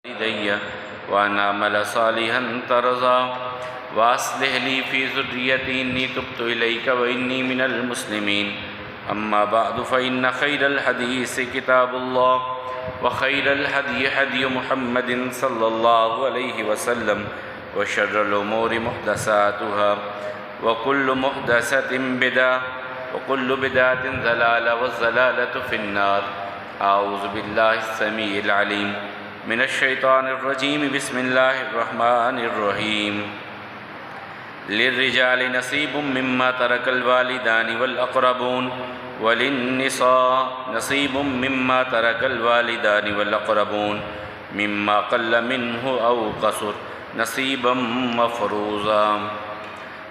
والدي وأن أعمل صالحا ترضى وأصلح لي في ذريتي إني تبت إليك وإني من المسلمين. أما بعد فإن خير الحديث كتاب الله وخير الهدي هدي محمد صلى الله عليه وسلم وشر الأمور محدثاتها وكل محدثة بدعة وكل بدعة ضلالة والضلالة في النار. أعوذ بالله السميع العليم من الشيطان الرجيم. بسم الله الرحمن الرحيم. للرجال نصيب مما ترك الوالدان والأقربون وللنساء نصيب مما ترك الوالدان والأقربون مما قل منه أو قصر نصيبا مفروضا.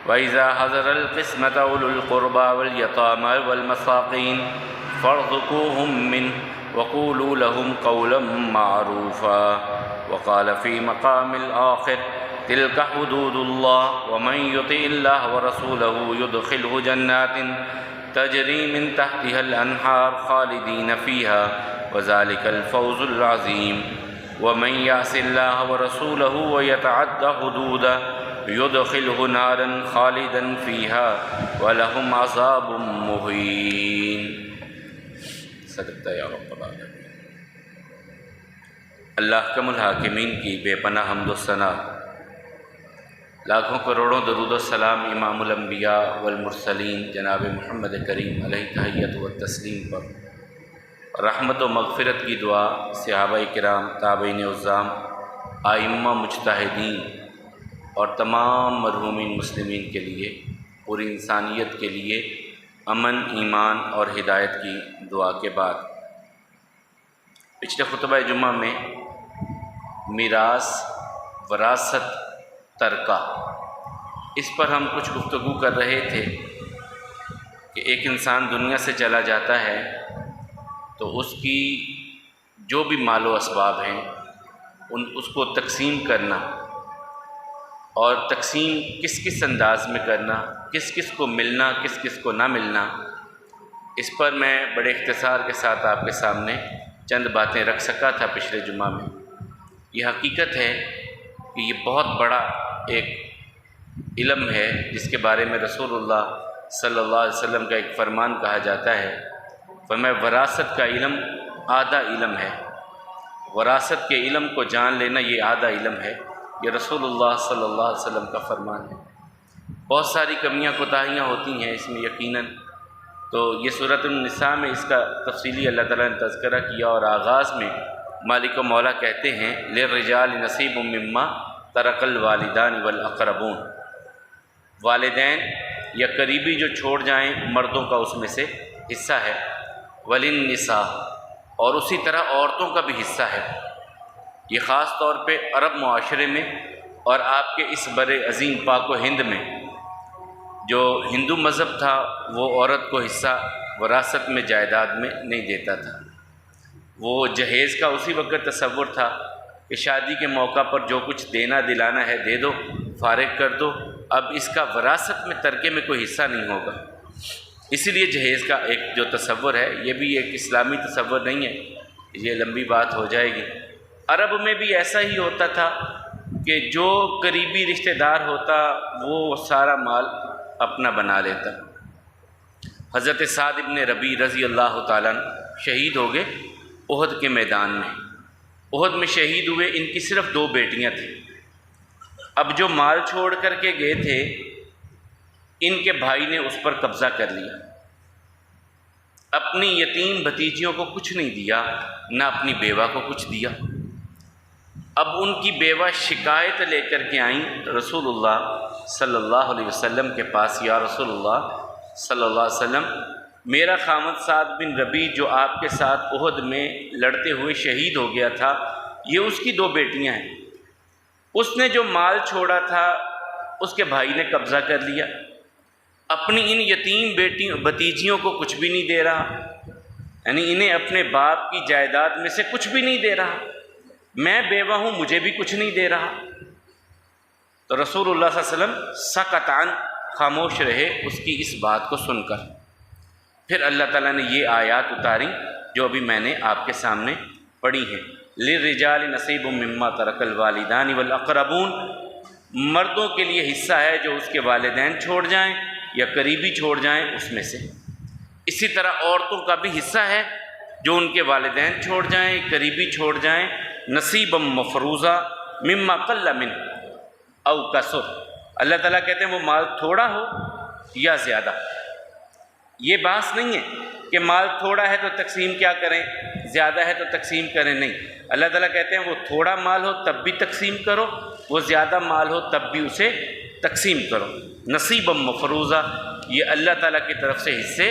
وإذا حضر القسمة أولو القربى واليتامى والمساكين فارزقوهم منه وقولوا لهم قولا معروفا. وقال في مقام الآخر تلك حدود الله ومن يطع الله ورسوله يدخله جنات تجري من تحتها الأنهار خالدين فيها وذلك الفوز العظيم. ومن يعص الله ورسوله ويتعد حدوده يدخله نارا خالدا فيها ولهم عذاب مهين. صدقت یا رب العالمین. اللہ احکم الحاکمین کی بے پناہ حمد و ثنا، لاکھوں کروڑوں درود و سلام امام الانبیاء والمرسلین جناب محمد کریم علیہ تحیت و تسلیم پر، رحمت و مغفرت کی دعا صحابہ کرام، تابعین عظام، ائمہ مجتہدین اور تمام مرحومین مسلمین کے لیے، پوری انسانیت کے لیے امن، ایمان اور ہدایت کی دعا کے بعد، پچھلے خطبہ جمعہ میں میراث، وراثت، ترکہ، اس پر ہم کچھ گفتگو کر رہے تھے کہ ایک انسان دنیا سے چلا جاتا ہے تو اس کی جو بھی مال و اسباب ہیں اس کو تقسیم کرنا، اور تقسیم کس کس انداز میں کرنا، کس کس کو ملنا، کس کس کو نہ ملنا، اس پر میں بڑے اختصار کے ساتھ آپ کے سامنے چند باتیں رکھ سکا تھا پچھلے جمعہ میں. یہ حقیقت ہے کہ یہ بہت بڑا ایک علم ہے جس کے بارے میں رسول اللہ صلی اللہ علیہ وسلم کا ایک فرمان کہا جاتا ہے. فرمایا وراثت کا علم آدھا علم ہے، وراثت کے علم کو جان لینا یہ آدھا علم ہے. یہ رسول اللہ صلی اللہ علیہ وسلم کا فرمان ہے. بہت ساری کمیاں کوتاہیاں ہوتی ہیں اس میں یقیناً، تو یہ سورۃ النساء میں اس کا تفصیلی اللہ تعالیٰ نے تذکرہ کیا، اور آغاز میں مالک و مولا کہتے ہیں للرجال نصیب مما ترک الوالدان والاقربون، والدین یا قریبی جو چھوڑ جائیں مردوں کا اس میں سے حصہ ہے. وللنساء، اور اسی طرح عورتوں کا بھی حصہ ہے. یہ خاص طور پہ عرب معاشرے میں اور آپ کے اس بر عظیم پاک و ہند میں جو ہندو مذہب تھا وہ عورت کو حصہ وراثت میں، جائیداد میں نہیں دیتا تھا. وہ جہیز کا اسی وقت تصور تھا کہ شادی کے موقع پر جو کچھ دینا دلانا ہے دے دو، فارغ کر دو، اب اس کا وراثت میں ترکے میں کوئی حصہ نہیں ہوگا. اسی لیے جہیز کا ایک جو تصور ہے یہ بھی ایک اسلامی تصور نہیں ہے، یہ لمبی بات ہو جائے گی. عرب میں بھی ایسا ہی ہوتا تھا کہ جو قریبی رشتہ دار ہوتا وہ سارا مال اپنا بنا لیتا. حضرت سعد ابن ربیع رضی اللہ تعالیٰ شہید ہو گئے احد کے میدان میں. احد میں شہید ہوئے، ان کی صرف 2 بیٹیاں تھیں. اب جو مال چھوڑ کر کے گئے تھے ان کے بھائی نے اس پر قبضہ کر لیا. اپنی یتیم بھتیجیوں کو کچھ نہیں دیا، نہ اپنی بیوہ کو کچھ دیا. اب ان کی بیوہ شکایت لے کر کے آئیں رسول اللہ صلی اللہ علیہ وسلم کے پاس. یا رسول اللہ صلی اللہ علیہ وسلم، میرا خامد سعد بن ربیع جو آپ کے ساتھ احد میں لڑتے ہوئے شہید ہو گیا تھا، یہ اس کی 2 بیٹیاں ہیں. اس نے جو مال چھوڑا تھا اس کے بھائی نے قبضہ کر لیا، اپنی ان یتیم بھتیجیوں کو کچھ بھی نہیں دے رہا، یعنی انہیں اپنے باپ کی جائیداد میں سے کچھ بھی نہیں دے رہا. میں بیوہ ہوں، مجھے بھی کچھ نہیں دے رہا. تو رسول اللہ صلی اللہ علیہ وسلم سکتان، خاموش رہے اس کی اس بات کو سن کر. پھر اللہ تعالیٰ نے یہ آیات اتاری جو ابھی میں نے آپ کے سامنے پڑھی ہیں. للرجال نصیب مما ترک الوالدان والاقربون، مردوں کے لیے حصہ ہے جو اس کے والدین چھوڑ جائیں یا قریبی چھوڑ جائیں اس میں سے، اسی طرح عورتوں کا بھی حصہ ہے جو ان کے والدین چھوڑ جائیں قریبی چھوڑ جائیں، نصیبا مفروضہ مما قل منہ او کثر، اللہ تعالیٰ کہتے ہیں وہ مال تھوڑا ہو یا زیادہ، یہ بات نہیں ہے کہ مال تھوڑا ہے تو تقسیم کیا کریں، زیادہ ہے تو تقسیم کریں، نہیں، اللہ تعالیٰ کہتے ہیں وہ تھوڑا مال ہو تب بھی تقسیم کرو، وہ زیادہ مال ہو تب بھی اسے تقسیم کرو، نصیبا مفروضہ، یہ اللہ تعالیٰ کی طرف سے حصے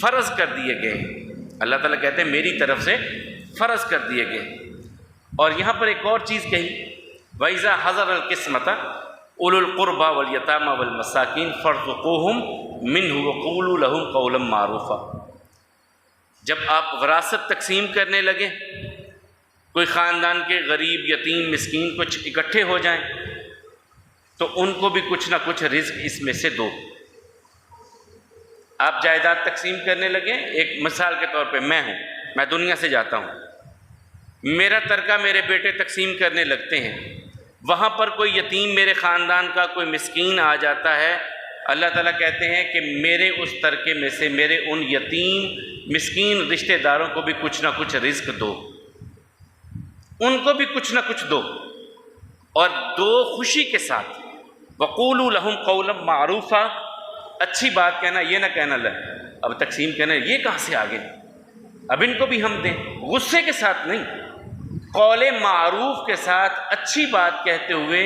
فرض کر دیے گئے ہیں، اللہ تعالیٰ کہتے ہیں میری طرف سے فرض کر دیے گئے۔ اور یہاں پر ایک اور چیز کہی، وَإِذَا حَضَرَ الْقِسْمَةَ أُولُو الْقُرْبَى وَالْيَتَامَى وَالْمَسَاكِينَ فَارْزُقُوهُمْ مِنْهُ وَقُولُوا لَهُمْ قَوْلًا مَّعْرُوفًا، جب آپ وراثت تقسیم کرنے لگے، کوئی خاندان کے غریب یتیم مسکین کچھ اکٹھے ہو جائیں تو ان کو بھی کچھ نہ کچھ رزق اس میں سے دو۔ آپ جائیداد تقسیم کرنے لگے، ایک مثال کے طور پہ میں دنیا سے جاتا ہوں، میرا ترکہ میرے بیٹے تقسیم کرنے لگتے ہیں، وہاں پر کوئی یتیم میرے خاندان کا کوئی مسکین آ جاتا ہے، اللہ تعالیٰ کہتے ہیں کہ میرے اس ترکے میں سے میرے ان یتیم مسکین رشتہ داروں کو بھی کچھ نہ کچھ رزق دو، ان کو بھی کچھ نہ کچھ دو، اور دو خوشی کے ساتھ، وَقُولُوا لَهُمْ قَوْلًا مَّعْرُوفًا، اچھی بات کہنا، یہ نہ کہنا لے اب تقسیم کرنا یہ کہاں سے آ گئے، اب ان کو بھی ہم دیں، غصے کے ساتھ نہیں، قول معروف کے ساتھ اچھی بات کہتے ہوئے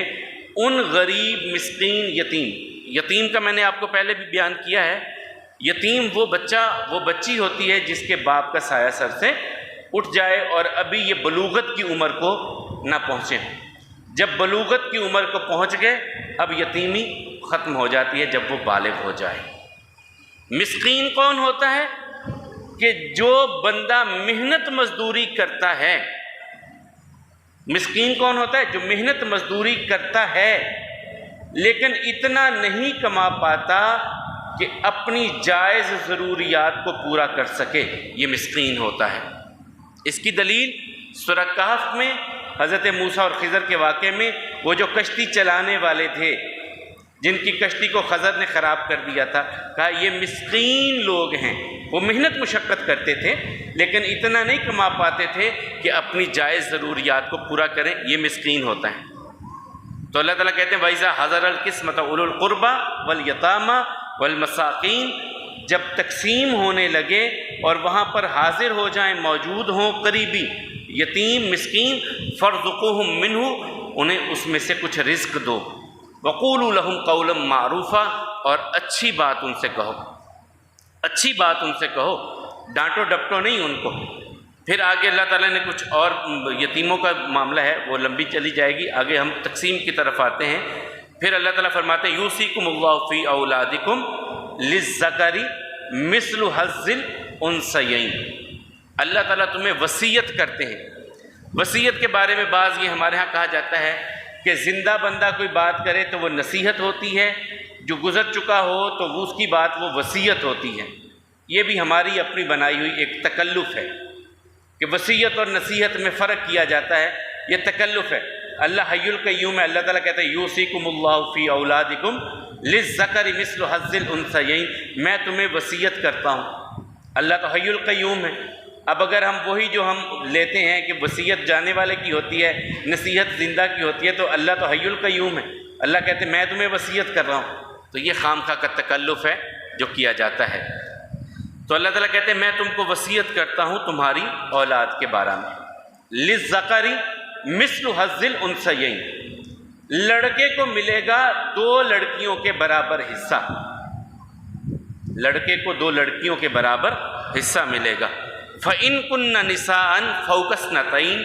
ان غریب مسکین یتیم کا میں نے آپ کو پہلے بھی بیان کیا ہے، یتیم وہ بچہ وہ بچی ہوتی ہے جس کے باپ کا سایہ سر سے اٹھ جائے اور ابھی یہ بلوغت کی عمر کو نہ پہنچے، جب بلوغت کی عمر کو پہنچ گئے اب یتیمی ختم ہو جاتی ہے جب وہ بالغ ہو جائے۔ مسکین کون ہوتا ہے؟ کہ جو بندہ محنت مزدوری کرتا ہے، مسکین کون ہوتا ہے؟ جو محنت مزدوری کرتا ہے لیکن اتنا نہیں کما پاتا کہ اپنی جائز ضروریات کو پورا کر سکے، یہ مسکین ہوتا ہے۔ اس کی دلیل سورہ کہف میں حضرت موسیٰ اور خضر کے واقعے میں، وہ جو کشتی چلانے والے تھے جن کی کشتی کو خضر نے خراب کر دیا تھا، کہا یہ مسکین لوگ ہیں، وہ محنت مشقت کرتے تھے لیکن اتنا نہیں کما پاتے تھے کہ اپنی جائز ضروریات کو پورا کریں، یہ مسکین ہوتا ہے۔ تو اللہ تعالیٰ کہتے ہیں وَإِذَا حَضَرَ الْقِسْمَةَ أُولُو الْقُرْبَى وَالْيَتَامَى وَالْمَسَاكِينَ، جب تقسیم ہونے لگے اور وہاں پر حاضر ہو جائیں، موجود ہوں قریبی یتیم مسکین، فَارْزُقُوهُم مِّنْهُ، انہیں اس میں سے کچھ رزق دو، وَقُولُوا لَهُمْ قَوْلًا مَّعْرُوفًا، اور اچھی بات ان سے کہو، اچھی بات ان سے کہو، ڈانٹو ڈپٹو نہیں ان کو۔ پھر آگے اللہ تعالیٰ نے کچھ اور یتیموں کا معاملہ ہے، وہ لمبی چلی جائے گی، آگے ہم تقسیم کی طرف آتے ہیں۔ پھر اللہ تعالیٰ فرماتے ہیں یوصیکم اللہ فی اولادکم للذکر مثل حظ الانثیین، اللہ تعالیٰ تمہیں وصیت کرتے ہیں۔ وصیت کے بارے میں بعض یہ ہمارے ہاں کہا جاتا ہے کہ زندہ بندہ کوئی بات کرے تو وہ نصیحت ہوتی ہے، جو گزر چکا ہو تو وہ اس کی بات وہ وصیت ہوتی ہے۔ یہ بھی ہماری اپنی بنائی ہوئی ایک تکلف ہے کہ وصیت اور نصیحت میں فرق کیا جاتا ہے، یہ تکلف ہے۔ اللہ حی القیوم ہے، اللہ تعالیٰ کہتا ہے یوصیکم اللہ فی اولادکم للذکر مثل حظ الانثیین، میں تمہیں وصیت کرتا ہوں۔ اللہ تو حی القیوم ہے۔ اب اگر ہم وہی جو ہم لیتے ہیں کہ وصیت جانے والے کی ہوتی ہے، نصیحت زندہ کی ہوتی ہے، تو اللہ تو حی القیوم ہے، اللہ کہتے ہیں میں تمہیں وصیت کر رہا ہوں، تو یہ خامخواہ کا تکلف ہے جو کیا جاتا ہے۔ تو اللہ تعالیٰ کہتے ہیں میں تم کو وصیت کرتا ہوں تمہاری اولاد کے بارے میں، للذکر مثل حظ الانثیین، لڑکے کو ملے گا 2 لڑکیوں کے برابر حصہ، لڑکے کو 2 لڑکیوں کے برابر حصہ ملے گا۔ فَإِن كُنَّ نِسَاءً فَوْقَ اثْنَتَيْنِ،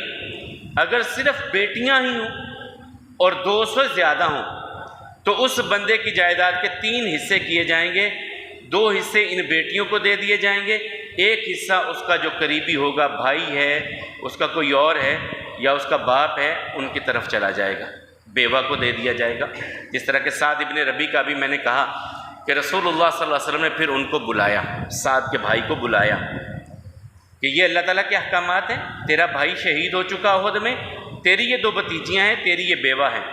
اگر صرف بیٹیاں ہی ہوں اور 2 سے زیادہ ہوں تو اس بندے کی جائیداد کے 3 حصے کیے جائیں گے، 2 حصے ان بیٹیوں کو دے دیے جائیں گے، 1 حصہ اس کا جو قریبی ہوگا، بھائی ہے، اس کا کوئی اور ہے یا اس کا باپ ہے، ان کی طرف چلا جائے گا، بیوہ کو دے دیا جائے گا۔ جس طرح کہ سعد ابن ربی کا بھی میں نے کہا کہ رسول اللہ صلی اللہ علیہ وسلم نے پھر ان کو بلایا، سعد کے بھائی کو بلایا، کہ یہ اللہ تعالیٰ کے احکامات ہیں، تیرا بھائی شہید ہو چکا احد میں، تیری یہ 2 بھتیجیاں ہیں، تیری یہ بیوہ ہیں،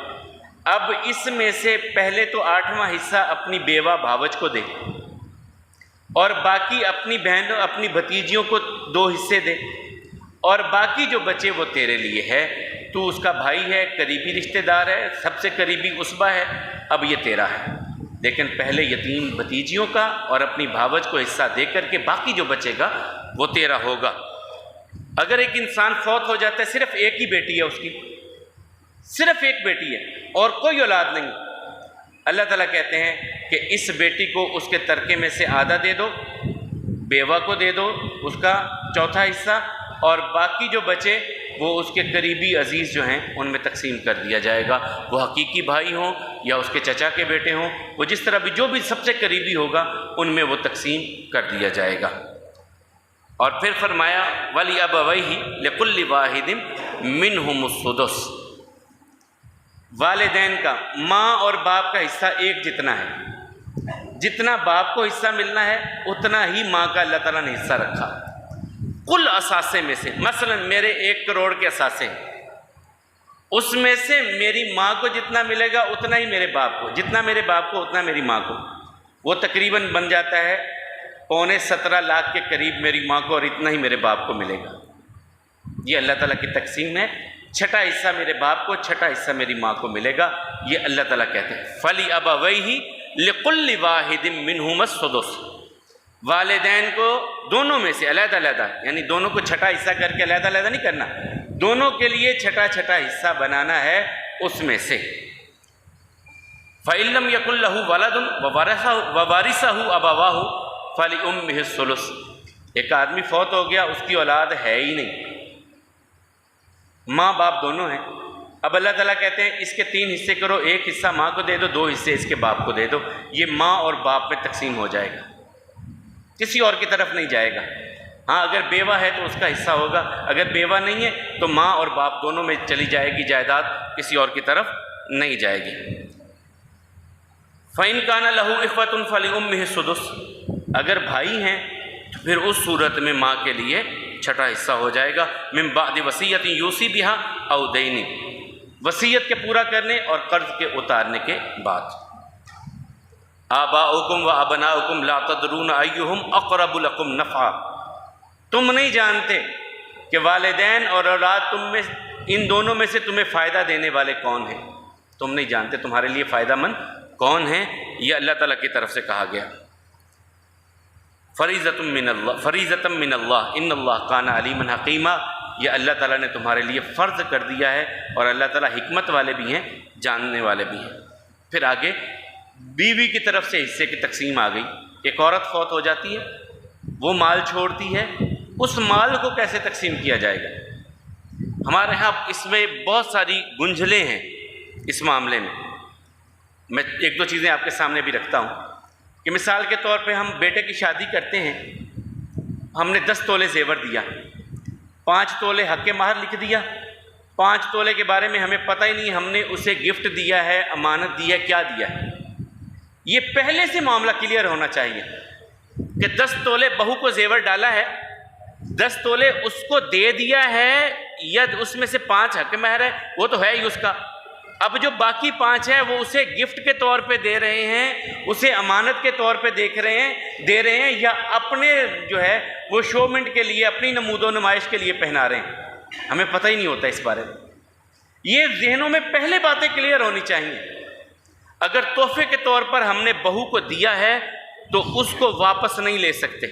اب اس میں سے پہلے تو 8واں حصہ اپنی بیوہ بھاوج کو دے، اور باقی اپنی بہنوں اپنی بھتیجیوں کو 2 حصے دے، اور باقی جو بچے وہ تیرے لیے ہے، تو اس کا بھائی ہے، قریبی رشتہ دار ہے، سب سے قریبی عصبہ ہے، اب یہ تیرا ہے، لیکن پہلے یتیم بھتیجیوں کا اور اپنی بھاوج کو حصہ دے کر کے باقی جو بچے گا وہ تیرا ہوگا۔ اگر ایک انسان فوت ہو جاتا ہے، صرف ایک ہی بیٹی ہے اس کی، صرف ایک بیٹی ہے اور کوئی اولاد نہیں، اللہ تعالیٰ کہتے ہیں کہ اس بیٹی کو اس کے ترکے میں سے آدھا دے دو، بیوہ کو دے دو اس کا 4تھا حصہ، اور باقی جو بچے وہ اس کے قریبی عزیز جو ہیں ان میں تقسیم کر دیا جائے گا، وہ حقیقی بھائی ہوں یا اس کے چچا کے بیٹے ہوں، وہ جس طرح بھی جو بھی سب سے قریبی ہوگا ان میں وہ تقسیم کر دیا جائے گا۔ اور پھر فرمایا وَلِأَبَوَيْهِ لِكُلِّ وَاحِدٍ مِّنْهُمُ السُّدُسُ، والدین کا ماں اور باپ کا حصہ ایک جتنا ہے، جتنا باپ کو حصہ ملنا ہے اتنا ہی ماں کا اللہ تعالیٰ نے حصہ رکھا۔ کل اثاثے میں سے، مثلا میرے 1 کروڑ کے اثاثے ہیں، اس میں سے میری ماں کو جتنا ملے گا اتنا ہی میرے باپ کو، جتنا میرے باپ کو اتنا میری ماں کو، وہ تقریباً بن جاتا ہے 17.25 لاکھ کے قریب میری ماں کو، اور اتنا ہی میرے باپ کو ملے گا۔ یہ اللہ تعالیٰ کی تقسیم ہے، 6واں حصہ میرے باپ کو، 6واں حصہ میری ماں کو ملے گا، یہ اللہ تعالیٰ کہتے ہیں فَلِأَبَوَيْهِ لِكُلِّ وَاحِدٍ مِّنْهُمَا السُّدُسُ، والدین کو دونوں میں سے علیحدہ علیحدہ، یعنی دونوں کو 6واں حصہ کر کے علیحدہ علیحدہ نہیں کرنا، دونوں کے لیے 6واں حصہ بنانا ہے اس میں سے۔ فَإِن لَّمْ يَكُن لَّهُ وَلَدٌ وَوَارِثَهُ أَبَوَاهُ فَلِأُمِّهِ الثُّلُثُ، ایک آدمی فوت ہو گیا، اس کی اولاد ہے ہی نہیں، ماں باپ دونوں ہیں، اب اللہ تعالیٰ کہتے ہیں اس کے 3 حصے کرو، 1 حصہ ماں کو دے دو، 2 حصے اس کے باپ کو دے دو، یہ ماں اور باپ میں تقسیم ہو جائے گا، کسی اور کی طرف نہیں جائے گا۔ ہاں اگر بیوہ ہے تو اس کا حصہ ہوگا، اگر بیوہ نہیں ہے تو ماں اور باپ دونوں میں چلی جائے گی جائیداد، کسی اور کی طرف نہیں جائے گی۔ فَإِن كَانَ لَهُ إِخْوَةٌ فَلِأُمِّهِ السُّدُسُ، اگر بھائی ہیں تو پھر اس صورت میں ماں کے لیے 6واں حصہ ہو جائے گا، مِن بَعْدِ وَصِيَّةٍ يُوصِي بِهَا أَوْ دَيْنٍ، وصیت کے پورا کرنے اور قرض کے اتارنے کے بعد۔ آباؤکم و ابناؤکم لا تدرون ایہم اقرب لکم نفعا، تم نہیں جانتے کہ والدین اور اولاد تم میں ان دونوں میں سے تمہیں فائدہ دینے والے کون ہیں، تم نہیں جانتے تمہارے لیے فائدہ مند کون ہیں، یہ اللہ تعالیٰ کی طرف سے کہا گیا۔ فریضۃ من اللہ ان اللہ کان علیما حکیما، یہ اللہ تعالیٰ نے تمہارے لیے فرض کر دیا ہے، اور اللہ تعالیٰ حکمت والے بھی ہیں، جاننے والے بھی ہیں۔ پھر آگے بیوی کی طرف سے حصے کی تقسیم آ گئی، ایک عورت فوت ہو جاتی ہے، وہ مال چھوڑتی ہے، اس مال کو کیسے تقسیم کیا جائے گا؟ ہمارے ہاں اس میں بہت ساری گنجلیں ہیں اس معاملے میں 1-2 چیزیں آپ کے سامنے بھی رکھتا ہوں کہ مثال کے طور پہ ہم بیٹے کی شادی کرتے ہیں، ہم نے 10 تولے زیور دیا، 5 تولے حق مہر لکھ دیا، 5 تولے کے بارے میں ہمیں پتہ ہی نہیں ہم نے اسے گفٹ دیا ہے، امانت دی ہے، کیا دیا ہے۔ یہ پہلے سے معاملہ کلیئر ہونا چاہیے کہ 10 تولے بہو کو زیور ڈالا ہے، 10 تولے اس کو دے دیا ہے، یا اس میں سے 5 حق مہر ہے، وہ تو ہے ہی اس کا، اب جو باقی 5 ہے وہ اسے گفٹ کے طور پہ دے رہے ہیں، اسے امانت کے طور پہ دے رہے ہیں، یا اپنے جو ہے وہ شومنٹ کے لیے، اپنی نمود و نمائش کے لیے پہنا رہے ہیں، ہمیں پتہ ہی نہیں ہوتا اس بارے میں۔ یہ ذہنوں میں پہلے باتیں کلیئر ہونی چاہیے۔ اگر تحفے کے طور پر ہم نے بہو کو دیا ہے تو اس کو واپس نہیں لے سکتے،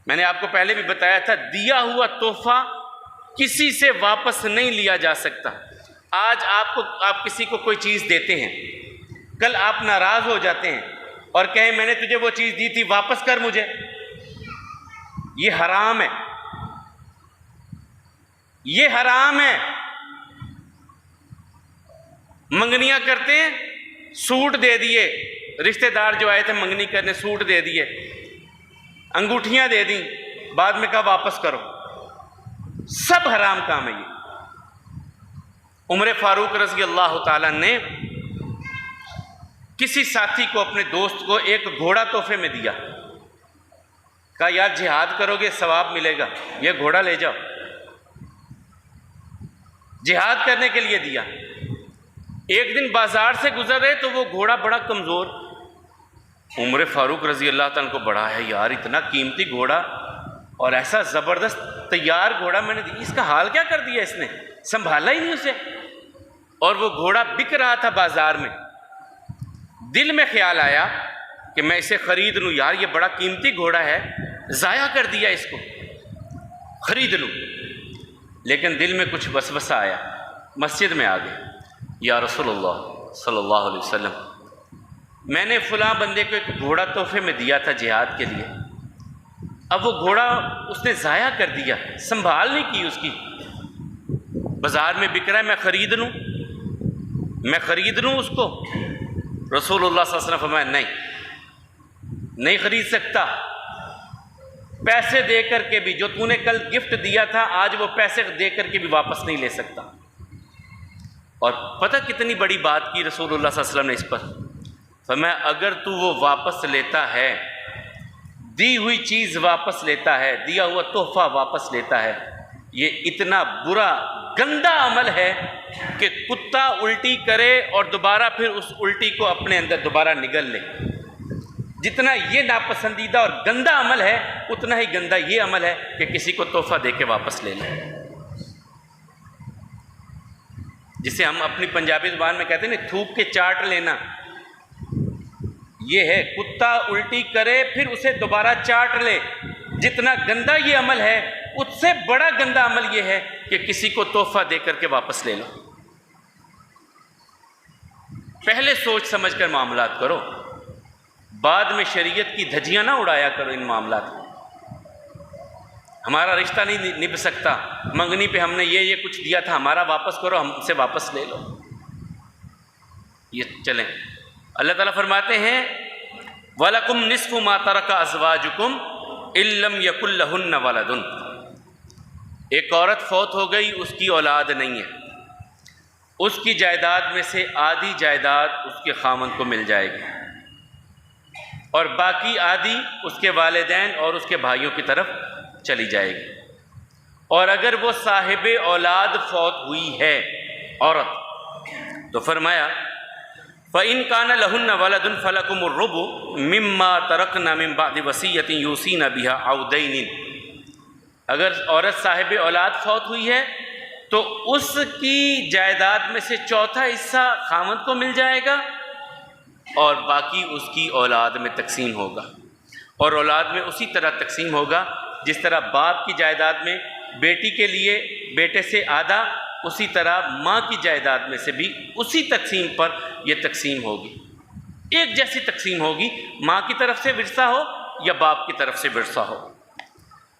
میں نے آپ کو پہلے بھی بتایا تھا، دیا ہوا تحفہ کسی سے واپس نہیں لیا جا سکتا۔ آج آپ کسی کو کوئی چیز دیتے ہیں، کل آپ ناراض ہو جاتے ہیں اور کہیں میں نے تجھے وہ چیز دی تھی واپس کر مجھے، یہ حرام ہے، یہ حرام ہے۔ منگنیاں کرتے ہیں، سوٹ دے دیے، رشتہ دار جو آئے تھے منگنی کرنے سوٹ دے دیے، انگوٹھیاں دے دیں، بعد میں کہا واپس کرو، سب حرام کام ہے یہ۔ عمر فاروق رضی اللہ تعالیٰ نے کسی ساتھی کو، اپنے دوست کو، ایک گھوڑا تحفے میں دیا، کہا یار جہاد کرو گے ثواب ملے گا، یہ گھوڑا لے جاؤ۔ جہاد کرنے کے لیے دیا۔ ایک دن بازار سے گزر رہے تو وہ گھوڑا بڑا کمزور، عمر فاروق رضی اللہ تعالیٰ کو بڑا ہے یار، اتنا قیمتی گھوڑا اور ایسا زبردست تیار گھوڑا میں نے دی، اس کا حال کیا کر دیا، اس نے سنبھالا ہی نہیں اسے۔ اور وہ گھوڑا بک رہا تھا بازار میں، دل میں خیال آیا کہ میں اسے خرید لوں، یار یہ بڑا قیمتی گھوڑا ہے، ضائع کر دیا اس کو، خرید لوں۔ لیکن دل میں کچھ وسوسہ آیا، مسجد میں آ گئے، یا رسول اللہ صلی اللہ علیہ وسلم، میں نے فلاں بندے کو ایک گھوڑا تحفے میں دیا تھا جہاد کے لیے، اب وہ گھوڑا اس نے ضائع کر دیا، سنبھال نہیں کی اس کی، بازار میں بک رہا ہے، میں خرید لوں اس کو۔ رسول اللہ صلی اللہ علیہ وسلم فرمایا نہیں خرید سکتا، پیسے دے کر کے بھی، جو تو نے کل گفٹ دیا تھا آج وہ پیسے دے کر کے بھی واپس نہیں لے سکتا۔ اور پتہ کتنی بڑی بات کی رسول اللہ صلی اللہ علیہ وسلم نے اس پر، فرمایا اگر تو وہ واپس لیتا ہے، دی ہوئی چیز واپس لیتا ہے، دیا ہوا تحفہ واپس لیتا ہے، یہ اتنا برا گندا عمل ہے کہ کتا الٹی کرے اور دوبارہ پھر اس الٹی کو اپنے اندر دوبارہ نگل لے۔ جتنا یہ ناپسندیدہ اور گندا عمل ہے اتنا ہی گندا یہ عمل ہے کہ کسی کو تحفہ دے کے واپس لے لیں، جسے ہم اپنی پنجابی زبان میں کہتے ہیں نا تھوک کے چاٹ لینا، یہ ہے کتا الٹی کرے پھر اسے دوبارہ چاٹ لے۔ جتنا گندا یہ عمل ہے اس سے بڑا گندا عمل یہ ہے کہ کسی کو تحفہ دے کر کے واپس لے لو۔ پہلے سوچ سمجھ کر معاملات کرو، بعد میں شریعت کی دھجیاں نہ اڑایا کرو ان معاملات میں۔ ہمارا رشتہ نہیں نبھ سکتا، منگنی پہ ہم نے یہ کچھ دیا تھا، ہمارا واپس کرو، ہم سے واپس لے لو، یہ چلیں۔ اللہ تعالیٰ فرماتے ہیں وَلَكُمْ نِصْفُ مَا تَرَكَ أَزْوَاجُكُمْ إِن لَّمْ يَكُن لَّهُنَّ وَلَدٌ۔ ایک عورت فوت ہو گئی، اس کی اولاد نہیں ہے، اس کی جائیداد میں سے آدھی جائیداد اس کے خاوند کو مل جائے گی اور باقی آدھی اس کے والدین اور اس کے بھائیوں کی طرف چلی جائے گی۔ اور اگر وہ صاحب اولاد فوت ہوئی ہے عورت تو فرمایا فَإِن كَانَ لَهُنَّ وَلَدٌ فَلَكُمُ الرُّبُعُ مِمَّا تَرَكْنَ مِن بَعْدِ وَصِيَّةٍ يُوصِينَ بِهَا أَوْ دَيْنٍ۔ اگر عورت صاحب اولاد فوت ہوئی ہے تو اس کی جائیداد میں سے چوتھا حصہ خاوند کو مل جائے گا اور باقی اس کی اولاد میں تقسیم ہوگا، اور اولاد میں اسی طرح تقسیم ہوگا جس طرح باپ کی جائیداد میں بیٹی کے لیے بیٹے سے آدھا، اسی طرح ماں کی جائیداد میں سے بھی اسی تقسیم پر یہ تقسیم ہوگی، ایک جیسی تقسیم ہوگی، ماں کی طرف سے ورثہ ہو یا باپ کی طرف سے ورثہ ہو۔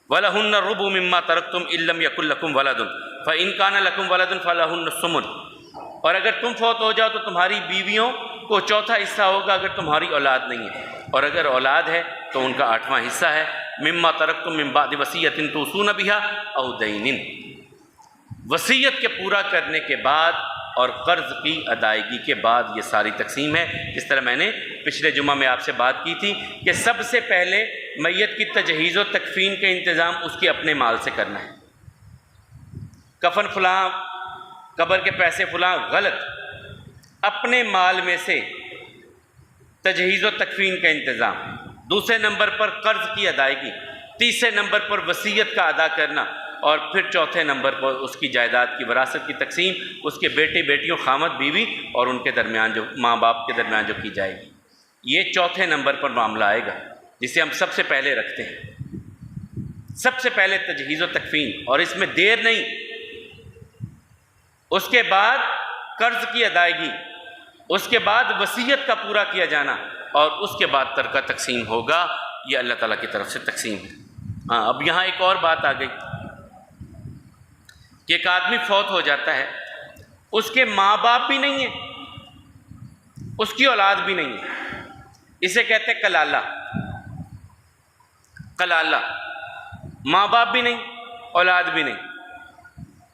وَلَهُنَّ الرُّبُعُ مِمَّا تَرَكْتُمْ إِن لَّمْ يَكُن لَّكُمْ وَلَدٌ فَإِن كَانَ لَكُمْ وَلَدٌ فَلَهُنَّ الثُّمُنُ۔ اور اگر تم فوت ہو جاؤ تو تمہاری بیویوں کو چوتھا حصہ ہوگا اگر تمہاری اولاد نہیں ہے، اور اگر اولاد ہے تو ان کا 8واں حصہ ہے۔ مما ترکتم من بعد وصیۃ توصون بها او دین، وصیت کے پورا کرنے کے بعد اور قرض کی ادائیگی کے بعد یہ ساری تقسیم ہے۔ جس طرح میں نے پچھلے جمعہ میں آپ سے بات کی تھی کہ سب سے پہلے میت کی تجہیز و تکفین کا انتظام اس کے اپنے مال سے کرنا ہے۔ کفن فلاں، قبر کے پیسے فلاں، غلط، اپنے مال میں سے تجہیز و تکفین کا انتظام، دوسرے نمبر پر قرض کی ادائیگی، تیسرے نمبر پر وصیت کا ادا کرنا، اور پھر چوتھے نمبر پر اس کی جائیداد کی وراثت کی تقسیم اس کے بیٹے بیٹیوں، خامد بیوی اور ان کے درمیان جو ماں باپ کے درمیان جو کی جائے گی۔ یہ چوتھے نمبر پر معاملہ آئے گا جسے ہم سب سے پہلے رکھتے ہیں، سب سے پہلے تجہیز و تکفین، اور اس میں دیر نہیں۔ اس کے بعد قرض کی ادائیگی، اس کے بعد وصیت کا پورا کیا جانا، اور اس کے بعد ترکہ تقسیم ہوگا۔ یہ اللہ تعالیٰ کی طرف سے تقسیم ہے۔ ہاں، اب یہاں ایک اور بات آ گئی کہ ایک آدمی فوت ہو جاتا ہے، اس کے ماں باپ بھی نہیں ہیں، اس کی اولاد بھی نہیں ہے، اسے کہتے ہیں کلالہ۔ کلالہ، ماں باپ بھی نہیں، اولاد بھی نہیں،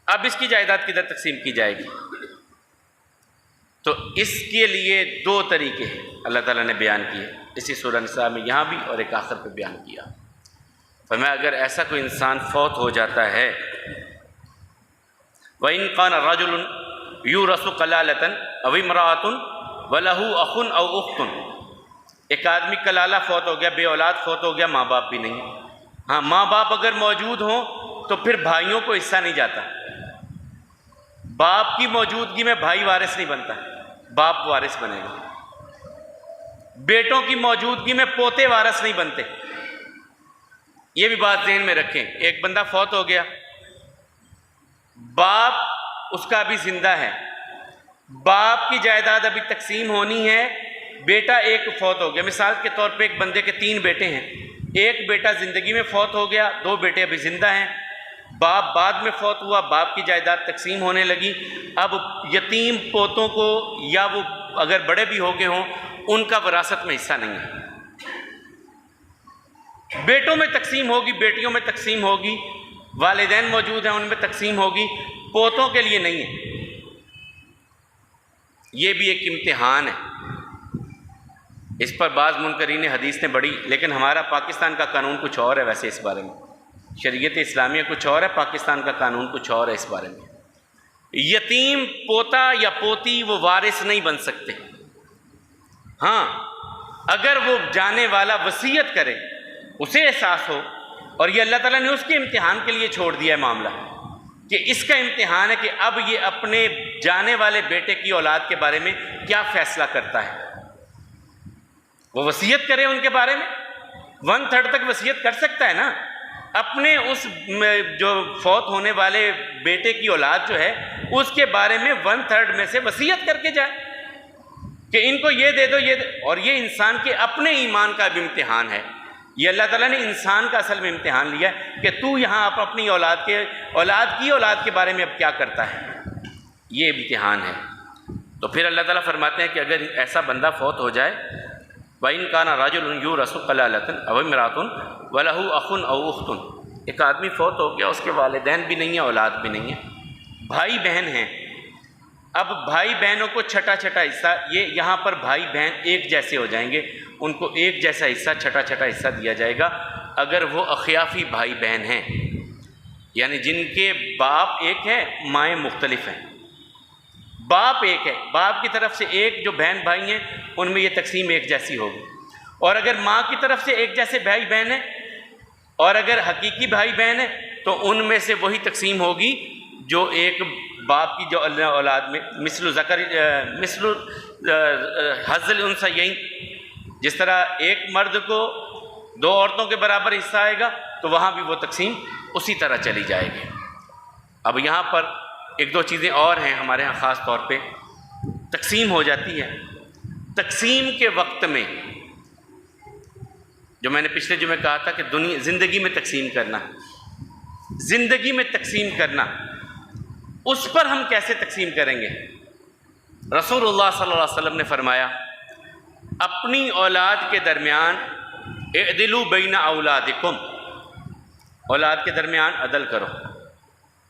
اب اس کی جائیداد کدھر تقسیم کی جائے گی؟ تو اس کے لیے دو طریقے ہیں اللہ تعالیٰ نے بیان کیے، اسی سورہ نساء میں یہاں بھی اور ایک آخر پہ بیان کیا۔ فرمایا اگر ایسا کوئی انسان فوت ہو جاتا ہے، وَإِنْ كَانَ رَجُلٌ يُورَثُ كَلَالَةً أَوْ امْرَأَةٌ وَلَهُ أَخٌ أَوْ أُخْتٌ، ایک آدمی کلالہ فوت ہو گیا، بے اولاد فوت ہو گیا، ماں باپ بھی نہیں، ہاں ماں باپ اگر موجود ہوں تو پھر بھائیوں کو حصہ نہیں جاتا، باپ کی موجودگی میں بھائی وارث نہیں بنتا، باپ وارث بنے گا، بیٹوں کی موجودگی میں پوتے وارث نہیں بنتے، یہ بھی بات ذہن میں رکھیں۔ ایک بندہ فوت ہو گیا، باپ اس کا ابھی زندہ ہے، باپ کی جائیداد ابھی تقسیم ہونی ہے، بیٹا ایک فوت ہو گیا، مثال کے طور پہ ایک بندے کے 3 بیٹے ہیں، ایک بیٹا زندگی میں فوت ہو گیا، 2 بیٹے ابھی زندہ ہیں، باپ بعد میں فوت ہوا، باپ کی جائیداد تقسیم ہونے لگی، اب یتیم پوتوں کو یا وہ اگر بڑے بھی ہو گئے ہوں ان کا وراثت میں حصہ نہیں ہے، بیٹوں میں تقسیم ہوگی، بیٹیوں میں تقسیم ہوگی، والدین موجود ہیں ان میں تقسیم ہوگی، پوتوں کے لیے نہیں ہے۔ یہ بھی ایک امتحان ہے، اس پر بعض منکرین حدیث نے بڑی، لیکن ہمارا پاکستان کا قانون کچھ اور ہے، ویسے اس بارے میں شریعت اسلامیہ کچھ اور ہے، پاکستان کا قانون کچھ اور ہے اس بارے میں۔ یتیم پوتا یا پوتی وہ وارث نہیں بن سکتے، ہاں اگر وہ جانے والا وصیت کرے، اسے احساس ہو، اور یہ اللہ تعالیٰ نے اس کے امتحان کے لیے چھوڑ دیا ہے معاملہ، کہ اس کا امتحان ہے کہ اب یہ اپنے جانے والے بیٹے کی اولاد کے بارے میں کیا فیصلہ کرتا ہے، وہ وصیت کرے ان کے بارے میں، 1/3 تک وصیت کر سکتا ہے نا، اپنے اس جو فوت ہونے والے بیٹے کی اولاد جو ہے اس کے بارے میں 1/3 میں سے وصیت کر کے جائے کہ ان کو یہ دے دو، یہ اور یہ انسان کے اپنے ایمان کا بھی امتحان ہے، یہ اللہ تعالیٰ نے انسان کا اصل میں امتحان لیا ہے کہ تو یہاں اپنی اولاد کے بارے میں اب کیا کرتا ہے، یہ امتحان ہے۔ تو پھر اللہ تعالیٰ فرماتے ہیں کہ اگر ایسا بندہ فوت ہو جائے، وَإِنْ كَانَ رَجُلٌ يُورَثُ كَلَالَةً أَوْ امْرَأَةٌ وَلَهُ أَخٌ أَوْ أُخْتٌ، ایک آدمی فوت ہو گیا، اس کے والدین بھی نہیں ہیں، اولاد بھی نہیں ہے، بھائی بہن ہیں، اب بھائی بہنوں کو چھٹا حصہ، یہ یہاں پر بھائی بہن ایک جیسے ہو جائیں گے، ان کو ایک جیسا حصہ، چھٹا حصہ دیا جائے گا اگر وہ اخیافی بھائی بہن ہیں، یعنی جن کے باپ ایک ہے مائیں مختلف ہیں، باپ ایک ہے، باپ کی طرف سے ایک جو بہن بھائی ہیں ان میں یہ تقسیم ایک جیسی ہوگی، اور اگر ماں کی طرف سے ایک جیسے بھائی بہن ہیں اور اگر حقیقی بھائی بہن ہیں تو ان میں سے وہی تقسیم ہوگی جو ایک باپ کی جو اولاد میں مثل حظ الانثیین، جس طرح ایک مرد کو 2 عورتوں کے برابر حصہ آئے گا تو وہاں بھی وہ تقسیم اسی طرح چلی جائے گی۔ اب یہاں پر 1-2 چیزیں اور ہیں ہمارے ہاں، خاص طور پہ تقسیم ہو جاتی ہے، تقسیم کے وقت میں جو میں نے پچھلے جمعے کہا تھا کہ زندگی میں تقسیم کرنا، زندگی میں تقسیم کرنا، اس پر ہم کیسے تقسیم کریں گے؟ رسول اللہ صلی اللہ علیہ وسلم نے فرمایا اپنی اولاد کے درمیان اعدلوا بین اولادکم، اولاد کے درمیان عدل کرو،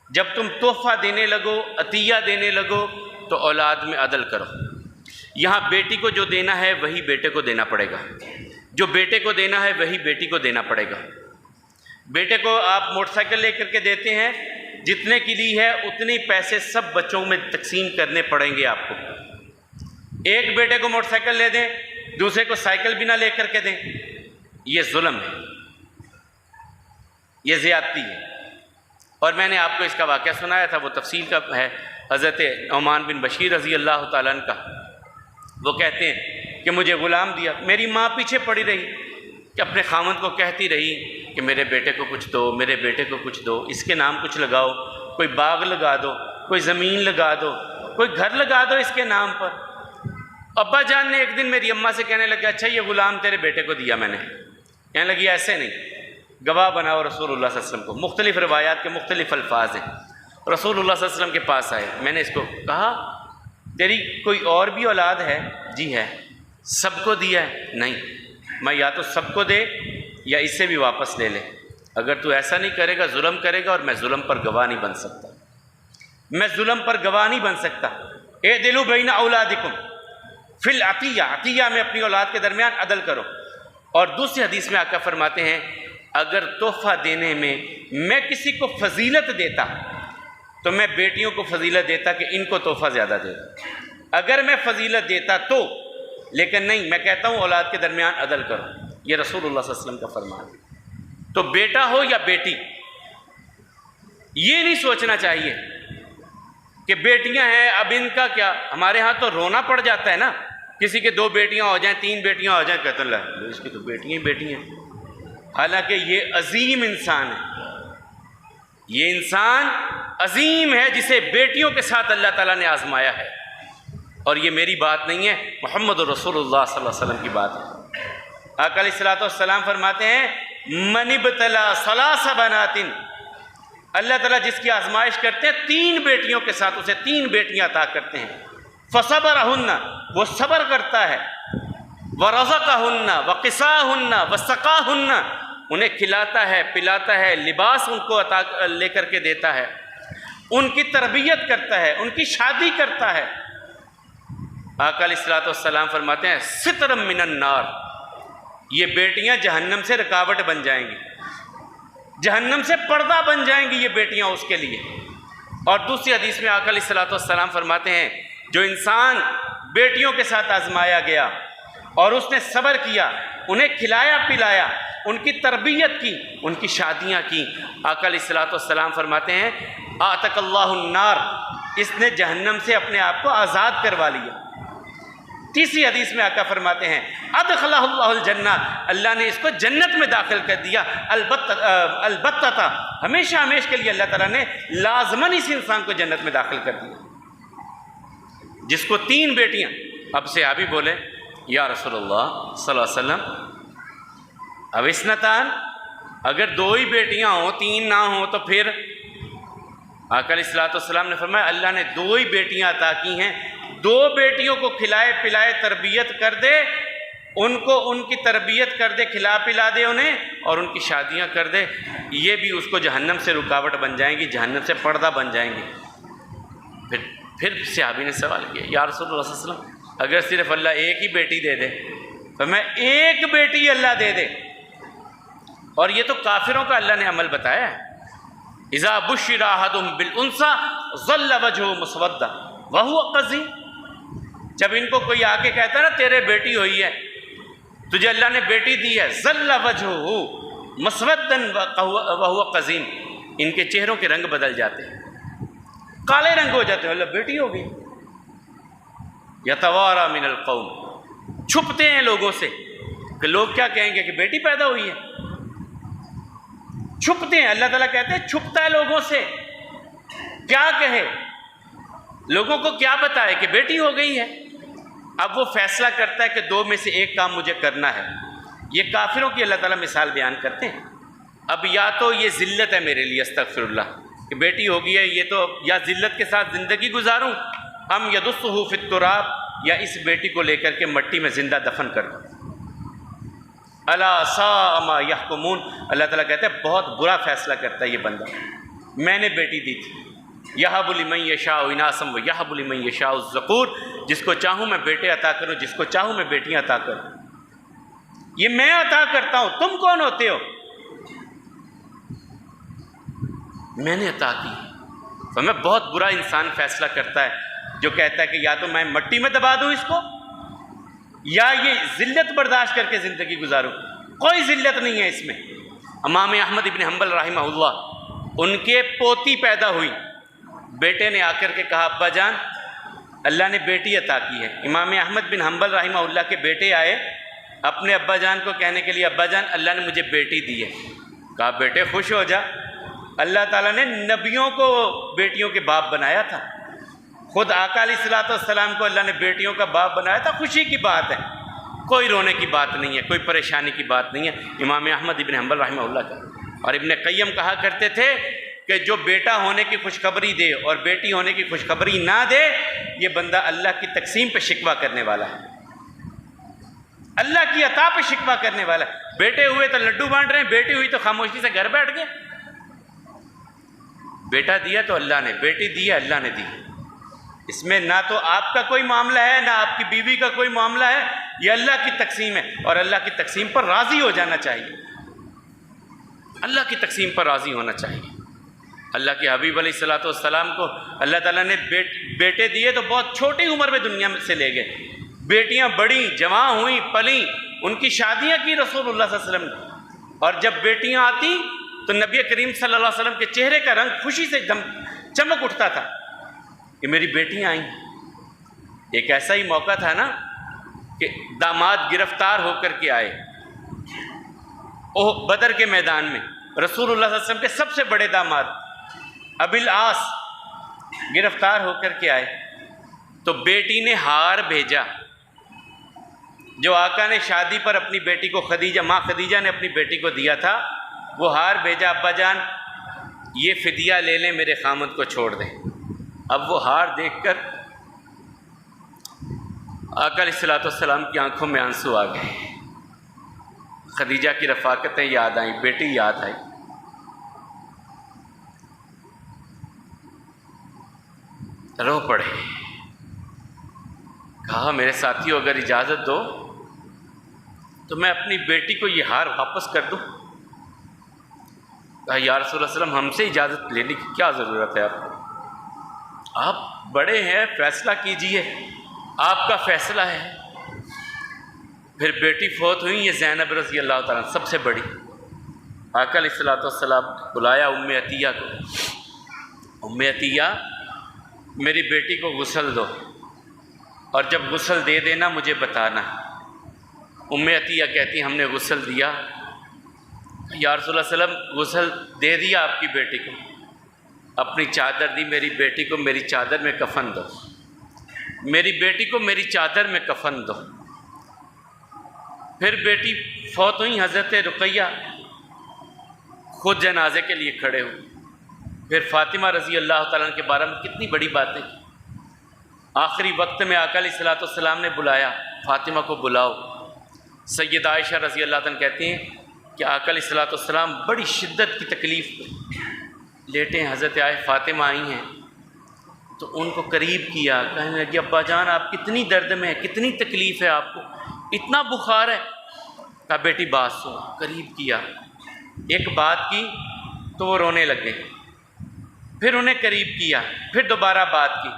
جب تم تحفہ دینے لگو، عطیہ دینے لگو تو اولاد میں عدل کرو، یہاں بیٹی کو جو دینا ہے وہی بیٹے کو دینا پڑے گا، جو بیٹے کو دینا ہے وہی بیٹی کو دینا پڑے گا۔ بیٹے کو آپ موٹر سائیکل لے کر کے دیتے ہیں، جتنے کی لی ہے اتنے پیسے سب بچوں میں تقسیم کرنے پڑیں گے آپ کو، ایک بیٹے کو موٹر سائیکل لے دیں، دوسرے کو سائیکل بھی نہ لے کر کے دیں، یہ ظلم ہے، یہ زیادتی ہے۔ اور میں نے آپ کو اس کا واقعہ سنایا تھا، وہ تفصیل کا ہے، حضرت نعمان بن بشیر رضی اللہ تعالیٰ عنہ کا، وہ کہتے ہیں کہ مجھے غلام دیا، میری ماں پیچھے پڑی رہی کہ اپنے خاوند کو کہتی رہی کہ میرے بیٹے کو کچھ دو، میرے بیٹے کو کچھ دو، اس کے نام کچھ لگاؤ، کوئی باغ لگا دو، کوئی زمین لگا دو، کوئی گھر لگا دو اس کے نام پر۔ ابا جان نے ایک دن میری اماں سے کہنے لگا اچھا یہ غلام تیرے بیٹے کو دیا میں نے، کہنے لگی ایسے نہیں، گواہ بناؤ رسول اللہ صلی اللہ علیہ وسلم کو۔ مختلف روایات کے مختلف الفاظ ہیں، رسول اللہ صلی اللہ علیہ وسلم کے پاس آئے، میں نے اس کو کہا تیری کوئی اور بھی اولاد ہے؟ جی ہے۔ سب کو دیا ہے؟ نہیں، میں یا تو سب کو دے یا اس سے بھی واپس لے لے، اگر تو ایسا نہیں کرے گا ظلم کرے گا، اور میں ظلم پر گواہ نہیں بن سکتا، میں ظلم پر گواہ نہیں بن سکتا۔ اعدلوا بین اولادکم فی العطیہ، عطیہ میں اپنی اولاد کے درمیان عدل کرو۔ اور دوسری حدیث میں آقا فرماتے ہیں اگر تحفہ دینے میں کسی کو فضیلت دیتا تو میں بیٹیوں کو فضیلت دیتا کہ ان کو تحفہ زیادہ دے دو، اگر میں فضیلت دیتا تو، لیکن نہیں، میں کہتا ہوں اولاد کے درمیان عدل کرو، یہ رسول اللہ صلی اللہ علیہ وسلم کا فرمان ہے۔ تو بیٹا ہو یا بیٹی، یہ نہیں سوچنا چاہیے کہ بیٹیاں ہیں اب ان کا کیا۔ ہمارے ہاں تو رونا پڑ جاتا ہے نا، کسی کے 2 بیٹیاں ہو جائیں، 3 بیٹیاں ہو جائیں، کہتے ہیں اس کی تو بیٹیاں ہی بیٹیاں ہیں۔ حالانکہ یہ عظیم انسان ہے، یہ انسان عظیم ہے جسے بیٹیوں کے ساتھ اللہ تعالیٰ نے آزمایا ہے، اور یہ میری بات نہیں ہے، محمد رسول اللہ صلی اللہ علیہ وسلم کی بات ہے۔ آقا علیہ الصلوۃ والسلام فرماتے ہیں من ابتلا ثلاث بنات، اللہ تعالیٰ جس کی آزمائش کرتے ہیں 3 بیٹیوں کے ساتھ اسے 3 بیٹیاں عطا کرتے ہیں، فصبرہن، وہ صبر کرتا ہے، ورزقہن وقساہن وسقاہن، انہیں کھلاتا ہے پلاتا ہے، لباس ان کو عطا لے کر کے دیتا ہے، ان کی تربیت کرتا ہے، ان کی شادی کرتا ہے۔ آقا علیہ الصلوۃ والسلام فرماتے ہیں ستر من النار، یہ بیٹیاں جہنم سے رکاوٹ بن جائیں گی، جہنم سے پردہ بن جائیں گی یہ بیٹیاں اس کے لیے۔ اور دوسری حدیث میں آقا علیہ الصلوۃ والسلام فرماتے ہیں جو انسان بیٹیوں کے ساتھ آزمایا گیا اور اس نے صبر کیا، انہیں کھلایا پلایا، ان کی تربیت کی، ان کی شادیاں کی، آقا علیہ الصلوۃ والسلام فرماتے ہیں اعتق اللہ النار، اس نے جہنم سے اپنے آپ کو آزاد کروا لیا۔ تیسری حدیث میں آقا فرماتے ہیں ادخلہ اللہ الجنہ، اللہ نے اس کو جنت میں داخل کر دیا، البتہ ہمیشہ ہمیشہ کے لیے اللہ تعالیٰ نے لازماً اس انسان کو جنت میں داخل کر دیا، جس کو 3 بیٹیاں۔ اب صحابی بولے یا رسول اللہ صلی اللہ علیہ وسلم اب اثنتان، اگر 2 ہی بیٹیاں ہوں 3 نہ ہوں تو پھر؟ آقا علیہ الصلوۃ والسلام نے فرمایا اللہ نے 2 ہی بیٹیاں عطا کی ہیں، 2 بیٹیوں کو کھلائے پلائے تربیت کر دے، ان کو ان کی تربیت کر دے، کھلا پلا دے انہیں، اور ان کی شادیاں کر دے، یہ بھی اس کو جہنم سے رکاوٹ بن جائیں گی، جہنم سے پردہ بن جائیں گی۔ پھر صحابی نے سوال کیا یا رسول اللہ صلی اللہ علیہ وسلم اگر صرف اللہ ایک ہی بیٹی دے دے؟ فرمایا ایک بیٹی اللہ دے دے، اور یہ تو کافروں کا اللہ نے عمل بتایا ہے، اذا بشر احدهم بالانثى ظل وجهه مسودا وهو قزیم، جب ان کو کوئی آ کے کہتا ہے نا تیرے بیٹی ہوئی ہے، تجھے اللہ نے بیٹی دی ہے، ظل وجهه مسودا وهو قزیم، ان کے چہروں کے رنگ بدل جاتے ہیں، کالے رنگ ہو جاتے ہیں، اللہ بیٹی ہو گئی۔ یتوارا من القوم، چھپتے ہیں لوگوں سے کہ لوگ کیا کہیں گے کہ بیٹی پیدا ہوئی ہے، چھپتے ہیں۔ اللہ تعالیٰ کہتے ہیں چھپتا ہے لوگوں سے، کیا کہے، لوگوں کو کیا بتائے کہ بیٹی ہو گئی ہے۔ اب وہ فیصلہ کرتا ہے کہ 2 میں سے ایک کام مجھے کرنا ہے۔ یہ کافروں کی اللہ تعالیٰ مثال بیان کرتے ہیں۔ اب یا تو یہ ذلت ہے میرے لیے، استغفر اللہ، کہ بیٹی ہو گئی ہے، یہ تو یا ذلت کے ساتھ زندگی گزاروں، ام یدسہ فی التراب، یا اس بیٹی کو لے کر کے مٹی میں زندہ دفن کر دوں۔ الا ساء ما یحکمون، اللہ تعالیٰ کہتے ہیں بہت برا فیصلہ کرتا ہے یہ بندہ، میں نے بیٹی دی تھی، یہب لمن یشاء اناسا ویہب لمن یشاء الذکور، جس کو چاہوں میں بیٹے عطا کروں، جس کو چاہوں میں بیٹیاں عطا کروں، یہ میں عطا کرتا ہوں، تم کون ہوتے ہو؟ میں نے عطا کی۔ تو میں بہت برا انسان فیصلہ کرتا ہے جو کہتا ہے کہ یا تو میں مٹی میں دبا دوں اس کو، یا یہ ذلت برداشت کر کے زندگی گزاروں۔ کوئی ذلت نہیں ہے اس میں۔ امام احمد بن حنبل رحمہ اللہ، ان کے پوتی پیدا ہوئی، بیٹے نے آ کر کے کہا ابا جان اللہ نے بیٹی عطا کی ہے۔ امام احمد بن حنبل رحمہ اللہ کے بیٹے آئے اپنے ابا جان کو کہنے کے لیے ابا جان اللہ نے مجھے بیٹی دی ہے۔ کہا بیٹے خوش ہو جا، اللہ تعالیٰ نے نبیوں کو بیٹیوں کے باپ بنایا تھا، خود آقا علیہ الصلوۃ والسلام کو اللہ نے بیٹیوں کا باپ بنایا تھا، خوشی کی بات ہے، کوئی رونے کی بات نہیں ہے، کوئی پریشانی کی بات نہیں ہے۔ امام احمد ابن حنبل رحمہ اللہ کا اور ابن قیم کہا کرتے تھے کہ جو بیٹا ہونے کی خوشخبری دے اور بیٹی ہونے کی خوشخبری نہ دے، یہ بندہ اللہ کی تقسیم پہ شکوہ کرنے والا ہے، اللہ کی عطا پہ شکوہ کرنے والا ہے۔ بیٹے ہوئے تو لڈو بانٹ رہے ہیں، بیٹی ہوئی تو خاموشی سے گھر بیٹھ گئے۔ بیٹا دیا تو اللہ نے، بیٹی دی ہے اللہ نے دی، اس میں نہ تو آپ کا کوئی معاملہ ہے نہ آپ کی بیوی کا کوئی معاملہ ہے، یہ اللہ کی تقسیم ہے، اور اللہ کی تقسیم پر راضی ہو جانا چاہیے۔ اللہ کی تقسیم پر راضی ہونا چاہیے۔ اللہ کے حبیب علیہ الصلوۃ والسلام کو اللہ تعالیٰ نے بیٹے دیے تو بہت چھوٹی عمر میں دنیا سے لے گئے، بیٹیاں بڑی جوان ہوئیں پلیں، ان کی شادیاں کی رسول اللہ صلی اللہ علیہ وسلم نے، اور جب بیٹیاں آتی تو نبی کریم صلی اللہ علیہ وسلم کے چہرے کا رنگ خوشی سے چمک اٹھتا تھا کہ میری بیٹیاں آئیں۔ ایک ایسا ہی موقع تھا نا کہ داماد گرفتار ہو کر کے آئے بدر کے میدان میں، رسول اللہ صلی اللہ علیہ وسلم کے سب سے بڑے داماد ابی العاص گرفتار ہو کر کے آئے، تو بیٹی نے ہار بھیجا جو آقا نے شادی پر اپنی بیٹی کو ماں خدیجہ نے اپنی بیٹی کو دیا تھا، وہ ہار بھیجا، ابا جان یہ فدیہ لے لیں، میرے خامد کو چھوڑ دیں۔ اب وہ ہار دیکھ کر آقا علیہ الصلوۃ والسلام کی آنکھوں میں آنسو آ گئے، خدیجہ کی رفاقتیں یاد آئیں، بیٹی یاد آئی۔ رو پڑے، کہا میرے ساتھیوں اگر اجازت دو تو میں اپنی بیٹی کو یہ ہار واپس کر دوں۔ کہا یا رسول اللہ صلی اللہ علیہ وسلم ہم سے اجازت لینے کی کیا ضرورت ہے آپ کو، آپ بڑے ہیں، فیصلہ کیجئے، آپ کا فیصلہ ہے۔ پھر بیٹی فوت ہوئی، یہ زینب رضی اللہ تعالیٰ سب سے بڑی، آقا علیہ الصلوۃ والسلام بلایا ام عطیہ کو، ام عطیہ میری بیٹی کو غسل دو، اور جب غسل دے دینا مجھے بتانا۔ ام عطیہ کہتی ہم نے غسل دیا، یا رسول اللہ صلی اللہ علیہ وسلم غسل دے دیا آپ کی بیٹی کو، اپنی چادر دی، میری بیٹی کو میری چادر میں کفن دو، میری بیٹی کو میری چادر میں کفن دو۔ پھر بیٹی فوت ہوئی، حضرت رقیہ خود جنازے کے لیے کھڑے ہوئے۔ پھر فاطمہ رضی اللہ تعالیٰ عنہ کے بارے میں کتنی بڑی باتیں، آخری وقت میں آقا علیہ الصلوۃ والسلام نے بلایا، فاطمہ کو بلاؤ۔ سیدہ عائشہ رضی اللہ تعالیٰ کہتی ہیں کہ آقا علیہ الصلوۃ والسلام بڑی شدت کی تکلیف لیٹے ہیں، حضرت فاطمہ آئی ہیں تو ان کو قریب کیا، کہنے لگی ابا جان آپ کتنی درد میں ہیں، کتنی تکلیف ہے آپ کو، اتنا بخار ہے؟ کہا بیٹی بات سن، قریب کیا، ایک بات کی تو وہ رونے لگے، پھر انہیں قریب کیا، پھر دوبارہ بات کی،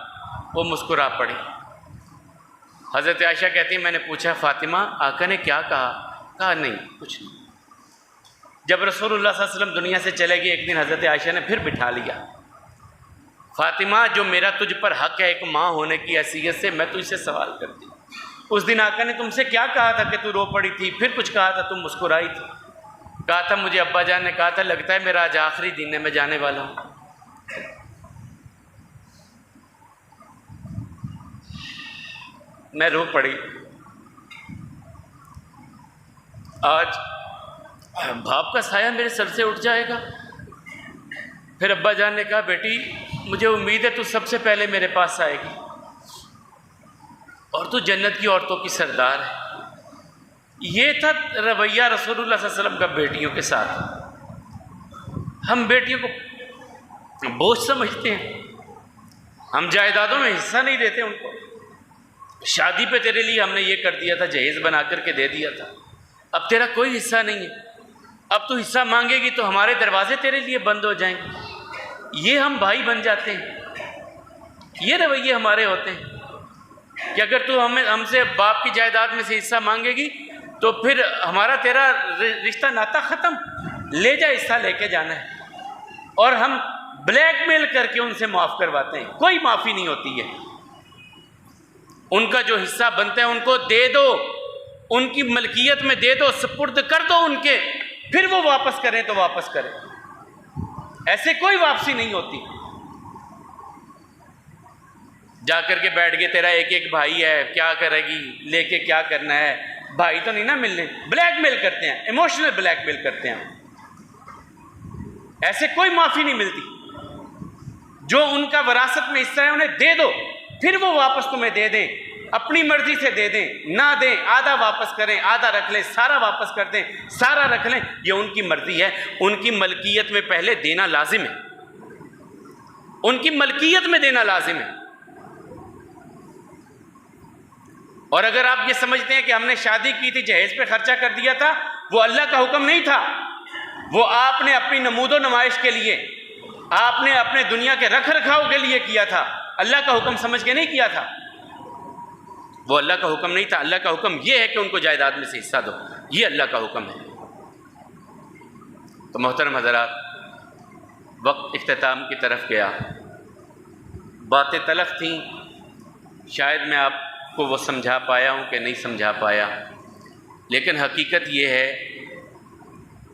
وہ مسکرا پڑی۔ حضرت عائشہ کہتی ہیں میں نے پوچھا فاطمہ آقا نے کیا کہا؟ کہا نہیں کچھ نہیں۔ جب رسول اللہ صلی اللہ علیہ وسلم دنیا سے چلے گئے، ایک دن حضرت عائشہ نے پھر بٹھا لیا، فاطمہ جو میرا تجھ پر حق ہے ایک ماں ہونے کی حیثیت سے، میں تجھ سے سوال کرتی ہوں، اس دن آقا نے تم سے کیا کہا تھا کہ تو رو پڑی تھی، پھر کچھ کہا تھا تم مسکرائی تھی؟ کہا تھا مجھے ابا جان نے کہا تھا لگتا ہے میرا آج آخری دن ہے، میں جانے والا ہوں۔ میں رو پڑی۔ آج باپ کا سایہ میرے سر سے اٹھ جائے گا۔ پھر ابا جان نے کہا بیٹی مجھے امید ہے تو سب سے پہلے میرے پاس آئے گی، اور تو جنت کی عورتوں کی سردار ہے۔ یہ تھا رویہ رسول اللہ صلی اللہ علیہ وسلم کا بیٹیوں کے ساتھ۔ ہم بیٹیوں کو بوجھ سمجھتے ہیں، ہم جائیدادوں میں حصہ نہیں دیتے ان کو۔ شادی پہ تیرے لیے ہم نے یہ کر دیا تھا، جہیز بنا کر کے دے دیا تھا، اب تیرا کوئی حصہ نہیں ہے، اب تو حصہ مانگے گی تو ہمارے دروازے تیرے لیے بند ہو جائیں گے۔ یہ ہم بھائی بن جاتے ہیں، یہ رویے ہمارے ہوتے ہیں کہ اگر تو ہم سے باپ کی جائیداد میں سے حصہ مانگے گی تو پھر ہمارا تیرا رشتہ ناتا ختم، لے جا حصہ لے کے جانا ہے۔ اور ہم بلیک میل کر کے ان سے معاف کرواتے ہیں، کوئی معافی نہیں ہوتی ہے۔ ان کا جو حصہ بنتا ہے ان کو دے دو، ان کی ملکیت میں دے دو، سپرد کر دو ان کے، پھر وہ واپس کریں تو واپس کریں، ایسے کوئی واپسی نہیں ہوتی۔ جا کر کے بیٹھ گئے تیرا ایک ایک بھائی ہے، کیا کرے گی لے کے، کیا کرنا ہے، بھائی تو نہیں نا ملنے، بلیک میل کرتے ہیں، ایموشنل بلیک میل کرتے ہیں، ایسے کوئی معافی نہیں ملتی۔ جو ان کا وراثت میں حصہ ہے انہیں دے دو، پھر وہ واپس تمہیں دے دیں، اپنی مرضی سے دے دیں، نہ دیں، آدھا واپس کریں، آدھا رکھ لیں، سارا واپس کر دیں، سارا رکھ لیں، یہ ان کی مرضی ہے۔ ان کی ملکیت میں پہلے دینا لازم ہے، ان کی ملکیت میں دینا لازم ہے۔ اور اگر آپ یہ سمجھتے ہیں کہ ہم نے شادی کی تھی جہیز پہ خرچہ کر دیا تھا، وہ اللہ کا حکم نہیں تھا، وہ آپ نے اپنی نمود و نمائش کے لیے، آپ نے اپنے دنیا کے رکھ رکھاؤ کے لیے کیا تھا، اللہ کا حکم سمجھ کے نہیں کیا تھا۔ وہ اللہ کا حکم نہیں تھا، اللہ کا حکم یہ ہے کہ ان کو جائیداد میں سے حصہ دو، یہ اللہ کا حکم ہے۔ تو محترم حضرات، وقت اختتام کی طرف گیا، باتیں تلخ تھیں، شاید میں آپ کو وہ سمجھا پایا ہوں کہ نہیں سمجھا پایا، لیکن حقیقت یہ ہے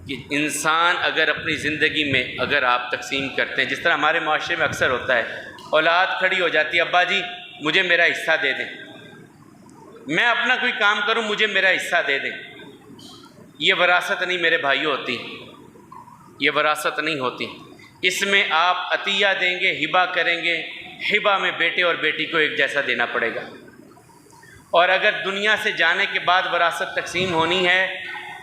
کہ انسان اگر اپنی زندگی میں اگر آپ تقسیم کرتے ہیں، جس طرح ہمارے معاشرے میں اکثر ہوتا ہے، اولاد کھڑی ہو جاتی ہے، ابا جی مجھے میرا حصہ دے دیں، میں اپنا کوئی کام کروں مجھے میرا حصہ دے دیں۔ یہ وراثت نہیں میرے بھائیوں ہوتی، یہ وراثت نہیں ہوتی۔ اس میں آپ عطیہ دیں گے، ہبہ کریں گے، ہبہ میں بیٹے اور بیٹی کو ایک جیسا دینا پڑے گا۔ اور اگر دنیا سے جانے کے بعد وراثت تقسیم ہونی ہے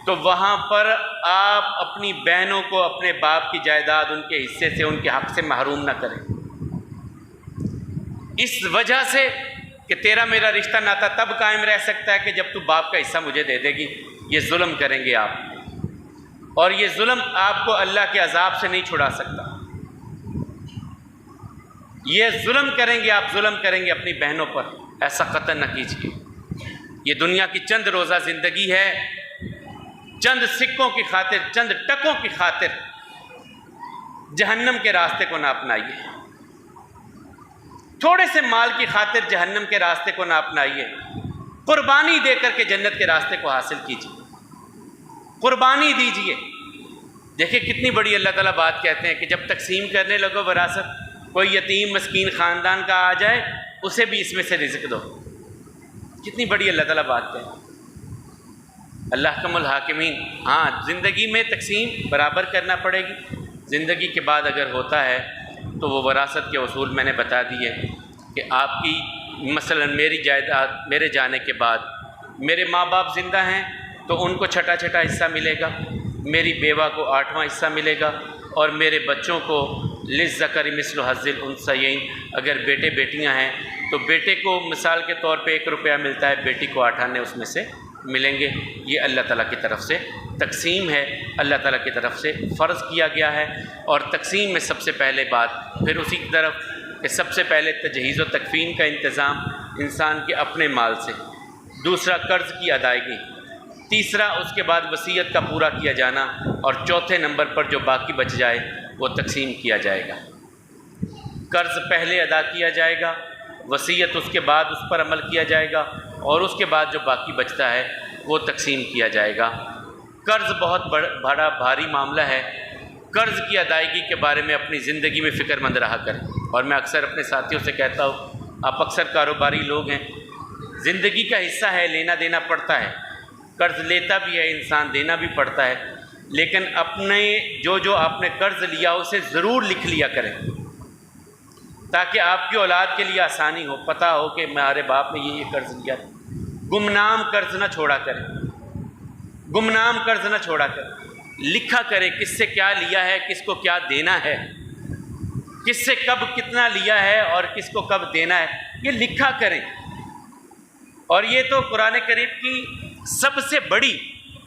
تو وہاں پر آپ اپنی بہنوں کو اپنے باپ کی جائیداد ان کے حصے سے، ان کے حق سے محروم نہ کریں، اس وجہ سے کہ تیرا میرا رشتہ ناتا تب قائم رہ سکتا ہے کہ جب تو باپ کا حصہ مجھے دے دے گی۔ یہ ظلم کریں گے آپ، اور یہ ظلم آپ کو اللہ کے عذاب سے نہیں چھڑا سکتا۔ یہ ظلم کریں گے آپ، ظلم کریں گے اپنی بہنوں پر، ایسا قطع نہ کیجیے۔ یہ دنیا کی چند روزہ زندگی ہے، چند سکوں کی خاطر، چند ٹکوں کی خاطر جہنم کے راستے کو نہ اپنائیے، تھوڑے سے مال کی خاطر جہنم کے راستے کو نہ اپنائیے، قربانی دے کر کے جنت کے راستے کو حاصل کیجیے، قربانی دیجیے۔ دیکھیں کتنی بڑی اللہ تعالیٰ بات کہتے ہیں کہ جب تقسیم کرنے لگو وراثت، کوئی یتیم مسکین خاندان کا آ جائے اسے بھی اس میں سے رزق دو۔ کتنی بڑی اللہ تعالیٰ بات ہے۔ اللہ کم الحاکمین۔ ہاں، زندگی میں تقسیم برابر کرنا پڑے گی، زندگی کے بعد اگر ہوتا ہے تو وہ وراثت کے اصول میں نے بتا دیے کہ آپ کی مثلا میری جائیداد میرے جانے کے بعد میرے ماں باپ زندہ ہیں تو ان کو چھٹا چھٹا حصہ ملے گا، میری بیوہ کو 8واں حصہ ملے گا، اور میرے بچوں کو للذکر مثل حظ الانثیین۔ اگر بیٹے بیٹیاں ہیں تو بیٹے کو مثال کے طور پہ 1 روپیہ ملتا ہے، بیٹی کو 8 آنے اس میں سے ملیں گے۔ یہ اللہ تعالیٰ کی طرف سے تقسیم ہے، اللہ تعالیٰ کی طرف سے فرض کیا گیا ہے۔ اور تقسیم میں سب سے پہلے بات پھر اسی کی طرف کہ سب سے پہلے تجہیز و تکفین کا انتظام انسان کے اپنے مال سے، دوسرا قرض کی ادائیگی، تیسرا اس کے بعد وصیت کا پورا کیا جانا، اور چوتھے نمبر پر جو باقی بچ جائے وہ تقسیم کیا جائے گا۔ قرض پہلے ادا کیا جائے گا، وصیت اس کے بعد اس پر عمل کیا جائے گا، اور اس کے بعد جو باقی بچتا ہے وہ تقسیم کیا جائے گا۔ قرض بہت بڑا بھاری معاملہ ہے۔ قرض کی ادائیگی کے بارے میں اپنی زندگی میں فکر مند رہا کریں، اور میں اکثر اپنے ساتھیوں سے کہتا ہوں، آپ اکثر کاروباری لوگ ہیں، زندگی کا حصہ ہے، لینا دینا پڑتا ہے، قرض لیتا بھی ہے انسان، دینا بھی پڑتا ہے، لیکن اپنے جو آپ نے قرض لیا اسے ضرور لکھ لیا کریں تاکہ آپ کی اولاد کے لیے آسانی ہو، پتہ ہو کہ ہمارے باپ نے یہ قرض لیا۔ گمنام قرض نہ چھوڑا کریں، گمنام قرض نہ چھوڑا کریں، لکھا کریں کس سے کیا لیا ہے، کس کو کیا دینا ہے، کس سے کب کتنا لیا ہے اور کس کو کب دینا ہے، یہ لکھا کریں۔ اور یہ تو قرآن کریم کی سب سے بڑی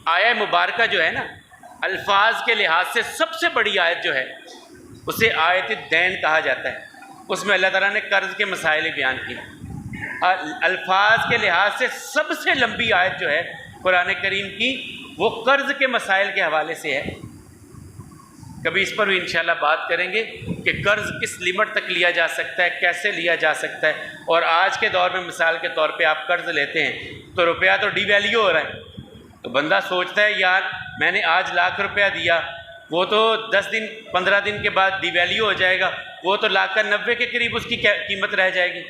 آیہ مبارکہ جو ہے نا، الفاظ کے لحاظ سے سب سے بڑی آیت جو ہے اسے آیت الدین کہا جاتا ہے۔ اس میں اللہ تعالیٰ نے قرض کے مسائل بیان کیے۔ الفاظ کے لحاظ سے سب سے لمبی آیت جو ہے قرآن کریم کی وہ قرض کے مسائل کے حوالے سے ہے۔ کبھی اس پر بھی انشاءاللہ بات کریں گے کہ قرض کس لیمٹ تک لیا جا سکتا ہے، کیسے لیا جا سکتا ہے۔ اور آج کے دور میں مثال کے طور پہ آپ قرض لیتے ہیں تو روپیہ تو ڈی ویلیو ہو رہا ہے، تو بندہ سوچتا ہے یار میں نے آج 1,00,000 روپیہ دیا، وہ تو 10 دن 15 دن کے بعد ڈی ویلیو ہو جائے گا، وہ تو 1,90,000 کے قریب اس کی قیمت رہ جائے گی،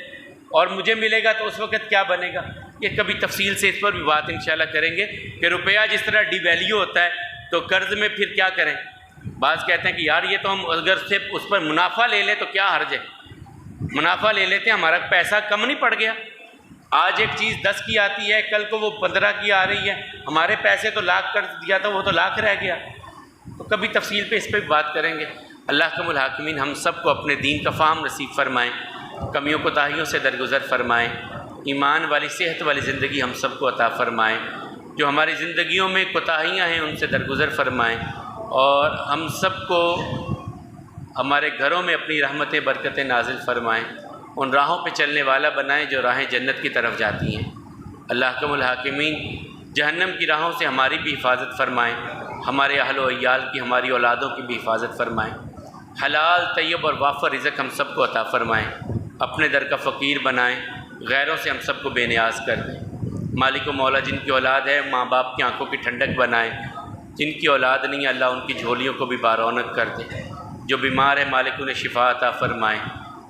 اور مجھے ملے گا تو اس وقت کیا بنے گا۔ یہ کبھی تفصیل سے اس پر بھی بات انشاءاللہ کریں گے کہ روپیہ جس طرح ڈی ویلیو ہوتا ہے تو قرض میں پھر کیا کریں۔ بعض کہتے ہیں کہ یار یہ تو ہم اگر سے اس پر منافع لے لیں تو کیا حرج ہے، منافع لے لیتے ہیں، ہمارا پیسہ کم نہیں پڑ گیا۔ آج ایک چیز 10 کی آتی ہے، کل کو وہ 15 کی آ رہی ہے، ہمارے پیسے تو 1,00,000 قرض دیا تھا وہ تو 1,00,000 رہ گیا۔ تو کبھی تفصیل پہ اس پہ بھی بات کریں گے۔ اللہ کم الحاکمین ہم سب کو اپنے دین کا فہم نصیب فرمائیں، کمیوں کوتاہیوں سے درگزر فرمائیں، ایمان والی صحت والی زندگی ہم سب کو عطا فرمائیں، جو ہماری زندگیوں میں کوتاہیاں ہیں ان سے درگزر فرمائیں، اور ہم سب کو ہمارے گھروں میں اپنی رحمتیں برکتیں نازل فرمائیں، ان راہوں پہ چلنے والا بنائیں جو راہیں جنت کی طرف جاتی ہیں۔ اللہ حکم الحاکمین جہنم کی راہوں سے ہماری بھی حفاظت فرمائیں، ہمارے اہل و عیال کی، ہماری اولادوں کی بھی حفاظت فرمائیں۔ حلال طیب اور وافر رزق ہم سب کو عطا فرمائیں، اپنے در کا فقیر بنائیں، غیروں سے ہم سب کو بے نیاز کر دیں۔ مالک و مولا جن کی اولاد ہے ماں باپ کی آنکھوں کی ٹھنڈک بنائیں، جن کی اولاد نہیں ہے اللہ ان کی جھولیوں کو بھی بارونق کر دیں۔ جو بیمار ہے مالک انہیں شفا عطا فرمائیں،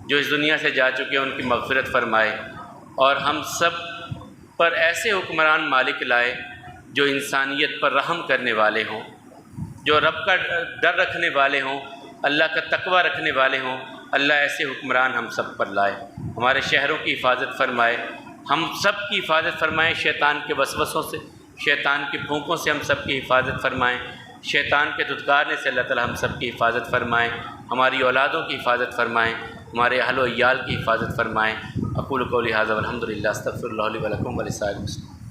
جو اس دنیا سے جا چکے ہیں ان کی مغفرت فرمائے، اور ہم سب پر ایسے حکمران مالک لائے جو انسانیت پر رحم کرنے والے ہوں، جو رب کا ڈر رکھنے والے ہوں، اللہ کا تقوی رکھنے والے ہوں۔ اللہ ایسے حکمران ہم سب پر لائے، ہمارے شہروں کی حفاظت فرمائے، ہم سب کی حفاظت فرمائے، شیطان کے وسوسوں سے، شیطان کی پھونکوں سے ہم سب کی حفاظت فرمائیں، شیطان کے دھتکارنے سے اللہ تعالی ہم سب کی حفاظت فرمائیں، ہماری اولادوں کی حفاظت فرمائیں، ہمارے اہل و عیال کی حفاظت فرمائیں۔ اقول قولی ھذا والحمد للہ، استغفر اللہ لی ولکم ولسائر المسلمین۔